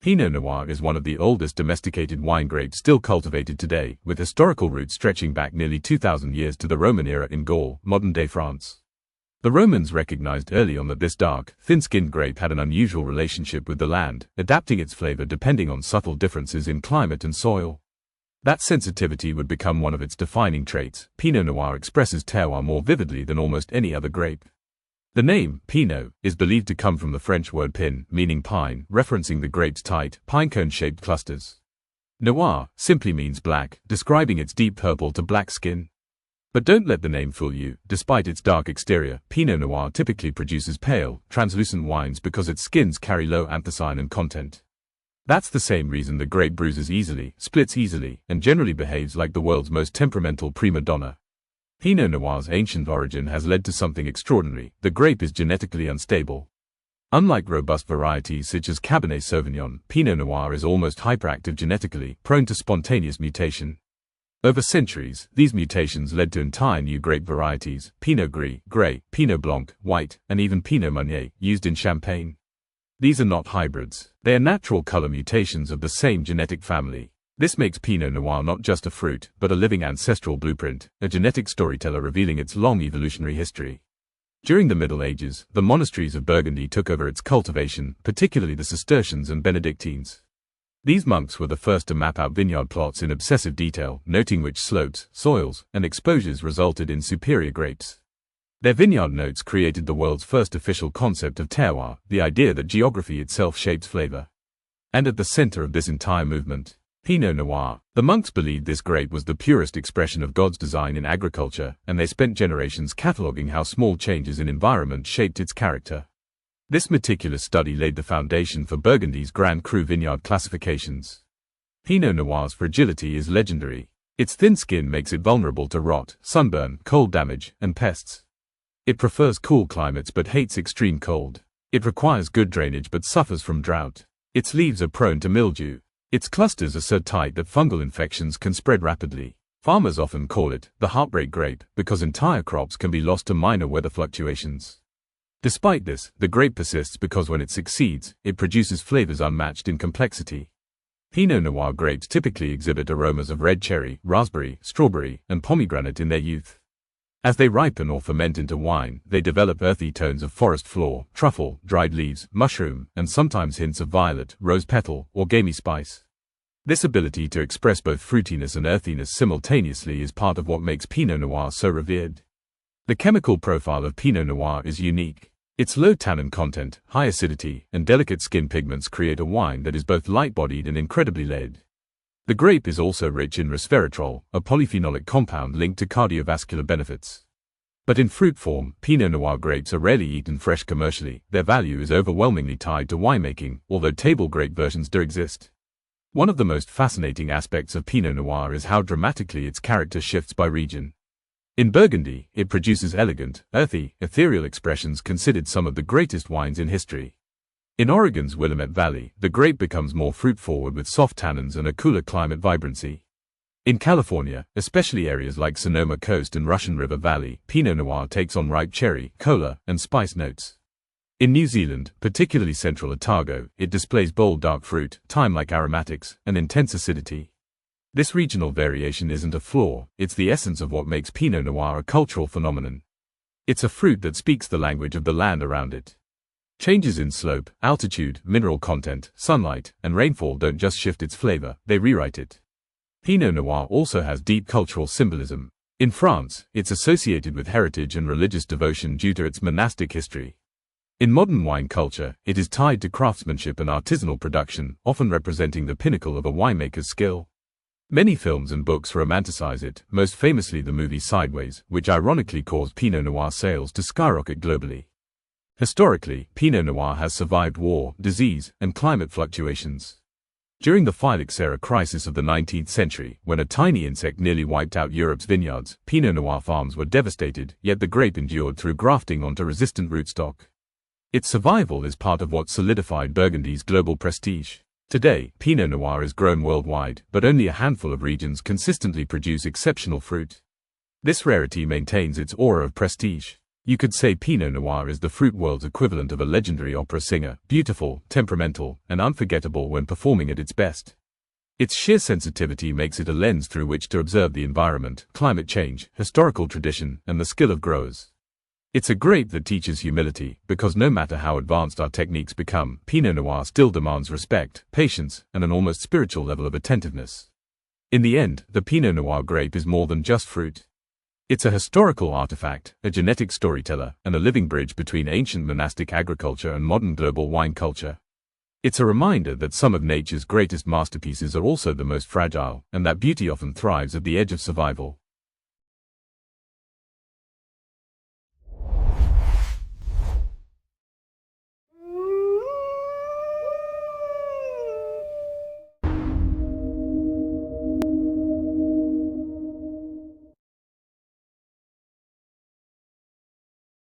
Pinot Noir is one of the oldest domesticated wine grapes still cultivated today, with historical roots stretching back nearly 2,000 years to the Roman era in Gaul, modern-day France. The Romans recognized early on that this dark, thin-skinned grape had an unusual relationship with the land, adapting its flavor depending on subtle differences in climate and soil. That sensitivity would become one of its defining traits. Pinot Noir expresses terroir more vividly than almost any other grape. The name, Pinot, is believed to come from the French word pin, meaning pine, referencing the grape's tight, pinecone-shaped clusters. Noir simply means black, describing its deep purple to black skin. But don't let the name fool you. Despite its dark exterior, Pinot Noir typically produces pale, translucent wines because its skins carry low anthocyanin content. That's the same reason the grape bruises easily, splits easily, and generally behaves like the world's most temperamental prima donna. Pinot Noir's ancient origin has led to something extraordinary. The grape is genetically unstable. Unlike robust varieties such as Cabernet Sauvignon, Pinot Noir is almost hyperactive genetically, prone to spontaneous mutation. Over centuries, these mutations led to entire new grape varieties: Pinot Gris, Grey, Pinot Blanc, White, and even Pinot Meunier, used in Champagne. These are not hybrids. They are natural color mutations of the same genetic family. This makes Pinot Noir not just a fruit, but a living ancestral blueprint, a genetic storyteller revealing its long evolutionary history. During the Middle Ages, the monasteries of Burgundy took over its cultivation, particularly the Cistercians and Benedictines. These monks were the first to map out vineyard plots in obsessive detail, noting which slopes, soils, and exposures resulted in superior grapes. Their vineyard notes created the world's first official concept of terroir, the idea that geography itself shapes flavor. And at the center of this entire movement, Pinot Noir. The monks believed this grape was the purest expression of God's design in agriculture, and they spent generations cataloging how small changes in environment shaped its character. This meticulous study laid the foundation for Burgundy's Grand Cru vineyard classifications. Pinot Noir's fragility is legendary. Its thin skin makes it vulnerable to rot, sunburn, cold damage, and pests. It prefers cool climates but hates extreme cold. It requires good drainage but suffers from drought. Its leaves are prone to mildew. Its clusters are so tight that fungal infections can spread rapidly. Farmers often call it the heartbreak grape because entire crops can be lost to minor weather fluctuations. Despite this, the grape persists because when it succeeds, it produces flavors unmatched in complexity. Pinot Noir grapes typically exhibit aromas of red cherry, raspberry, strawberry, and pomegranate in their youth. As they ripen or ferment into wine, they develop earthy tones of forest floor, truffle, dried leaves, mushroom, and sometimes hints of violet, rose petal, or gamey spice. This ability to express both fruitiness and earthiness simultaneously is part of what makes Pinot Noir so revered. The chemical profile of Pinot Noir is unique. Its low tannin content, high acidity, and delicate skin pigments create a wine that is both light-bodied and incredibly layered. The grape is also rich in resveratrol, a polyphenolic compound linked to cardiovascular benefits. But in fruit form, Pinot Noir grapes are rarely eaten fresh commercially. Their value is overwhelmingly tied to winemaking, although table grape versions do exist. One of the most fascinating aspects of Pinot Noir is how dramatically its character shifts by region. In Burgundy, it produces elegant, earthy, ethereal expressions considered some of the greatest wines in history. In Oregon's Willamette Valley, the grape becomes more fruit-forward with soft tannins and a cooler climate vibrancy. In California, especially areas like Sonoma Coast and Russian River Valley, Pinot Noir takes on ripe cherry, cola, and spice notes. In New Zealand, particularly central Otago, it displays bold dark fruit, thyme-like aromatics, and intense acidity. This regional variation isn't a flaw, it's the essence of what makes Pinot Noir a cultural phenomenon. It's a fruit that speaks the language of the land around it. Changes in slope, altitude, mineral content, sunlight, and rainfall don't just shift its flavor, they rewrite it. Pinot Noir also has deep cultural symbolism. In France, it's associated with heritage and religious devotion due to its monastic history. In modern wine culture, it is tied to craftsmanship and artisanal production, often representing the pinnacle of a winemaker's skill. Many films and books romanticize it, most famously the movie Sideways, which ironically caused Pinot Noir sales to skyrocket globally. Historically, Pinot Noir has survived war, disease, and climate fluctuations. During the phylloxera crisis of the 19th century, when a tiny insect nearly wiped out Europe's vineyards, Pinot Noir farms were devastated, yet the grape endured through grafting onto resistant rootstock. Its survival is part of what solidified Burgundy's global prestige. Today, Pinot Noir is grown worldwide, but only a handful of regions consistently produce exceptional fruit. This rarity maintains its aura of prestige. You could say Pinot Noir is the fruit world's equivalent of a legendary opera singer, beautiful, temperamental, and unforgettable when performing at its best. Its sheer sensitivity makes it a lens through which to observe the environment, climate change, historical tradition, and the skill of growers. It's a grape that teaches humility, because no matter how advanced our techniques become, Pinot Noir still demands respect, patience, and an almost spiritual level of attentiveness. In the end, the Pinot Noir grape is more than just fruit. It's a historical artifact, a genetic storyteller, and a living bridge between ancient monastic agriculture and modern global wine culture. It's a reminder that some of nature's greatest masterpieces are also the most fragile, and that beauty often thrives at the edge of survival.